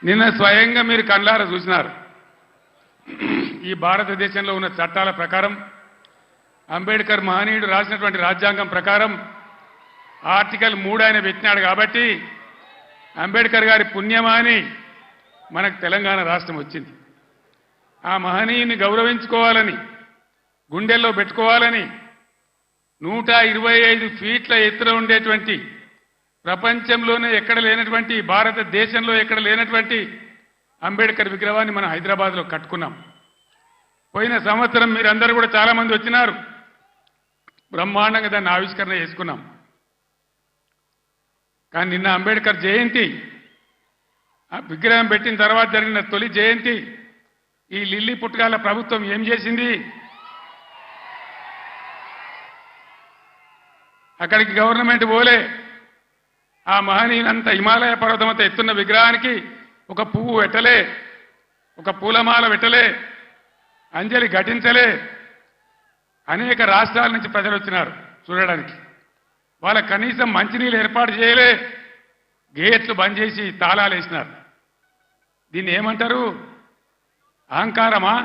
నిన్న స్వయంగా మీరు కళ్ళారా చూసినారు. ఈ భారతదేశంలో ఉన్న చట్టాల ప్రకారం అంబేద్కర్ మహనీయుడు రాసినటువంటి రాజ్యాంగం ప్రకారం ఆర్టికల్ 3 ఆయన పెట్టినాడు కాబట్టి అంబేద్కర్ గారి పుణ్యమాని మనకు తెలంగాణ రాష్ట్రం వచ్చింది. ఆ మహనీయుని గౌరవించుకోవాలని గుండెల్లో పెట్టుకోవాలని 125 ఫీట్ల ఎత్తున ఉండేటువంటి ప్రపంచంలోనే ఎక్కడ లేనటువంటి భారతదేశంలో ఎక్కడ లేనటువంటి అంబేద్కర్ విగ్రహాన్ని మనం హైదరాబాద్లో కట్టుకున్నాం. పోయిన సంవత్సరం మీరందరూ కూడా చాలా మంది వచ్చినారు. బ్రహ్మాండంగా దాన్ని ఆవిష్కరణ చేసుకున్నాం. కానీ నిన్న అంబేద్కర్ జయంతి ఆ విగ్రహం పెట్టిన తర్వాత జరిగిన తొలి జయంతి ఈ లిల్లీ పుట్టకాల ప్రభుత్వం ఏం చేసింది? అక్కడికి గవర్నమెంట్ పోలే. ఆ మహనీయునంత హిమాలయ పర్వతమంతా ఎత్తున్న విగ్రహానికి ఒక పువ్వు పెట్టలే, ఒక పూలమాల పెట్టలే, అంజలి ఘటించలే. అనేక రాష్ట్రాల నుంచి ప్రజలు వచ్చినారు చూడడానికి. వాళ్ళ కనీసం మంచినీళ్ళు ఏర్పాటు చేయలే, గేట్లు బంద్ చేసి తాళాలు వేసినారు. దీన్ని ఏమంటారు? అహంకారమా?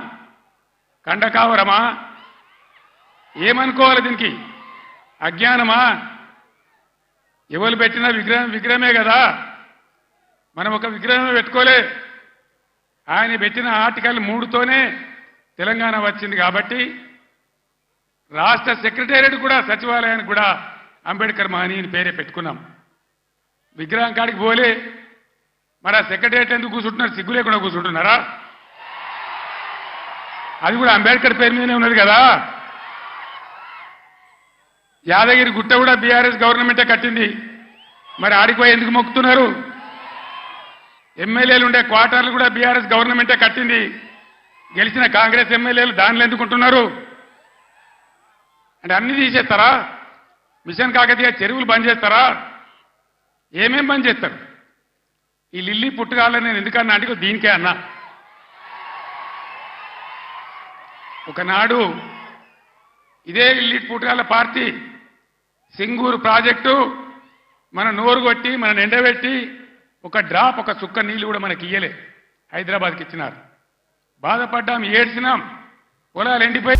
కండకావరమా? ఏమనుకోవాలి దీనికి? అజ్ఞానమా? ఎవరు పెట్టిన విగ్రహమే కదా. మనం ఒక విగ్రహమే పెట్టుకోలే. ఆయన పెట్టిన ఆర్టికల్ 3తోనే తెలంగాణ వచ్చింది కాబట్టి రాష్ట్ర సెక్రటేరియట్ కూడా సచివాలయానికి కూడా అంబేద్కర్ మహనీయుని పేరే పెట్టుకున్నాం. విగ్రహం కాడికి పోలే. మరి ఆ సెక్రటేరియట్ ఎందుకు కూర్చుంటున్నారు? సిగ్గు లేకుండా కూర్చుంటున్నారా? అది కూడా అంబేద్కర్ పేరు మీదనే ఉన్నది కదా. యాదగిరి గుట్ట కూడా బీఆర్ఎస్ గవర్నమెంటే కట్టింది. మరి ఆడిపోయి ఎందుకు మొక్కుతున్నారు? ఎమ్మెల్యేలు ఉండే క్వార్టర్లు కూడా బీఆర్ఎస్ గవర్నమెంటే కట్టింది. గెలిచిన కాంగ్రెస్ ఎమ్మెల్యేలు దానిలో ఎందుకుంటున్నారు? అంటే అన్ని తీసేస్తారా? మిషన్ కాకతీయ చెరువులు బంద్ చేస్తారా? ఏమేం బంద్ చేస్తారు? ఈ లిల్లీ పుట్టుకాలని నేను ఎందుకన్నా అంటే దీనికే అన్నా. ఒకనాడు ఇదే లిల్లీ పుట్టుకాల పార్టీ సింగూరు ప్రాజెక్టు మన నోరు కొట్టి మన ఎండబెట్టి ఒక డ్రాప్ ఒక చుక్క నీళ్లు కూడా మనకి ఇయ్యలే. హైదరాబాద్కి ఇచ్చినారు. బాధపడ్డాం, ఏడ్చినాం, పొలాలు ఎండిపోయి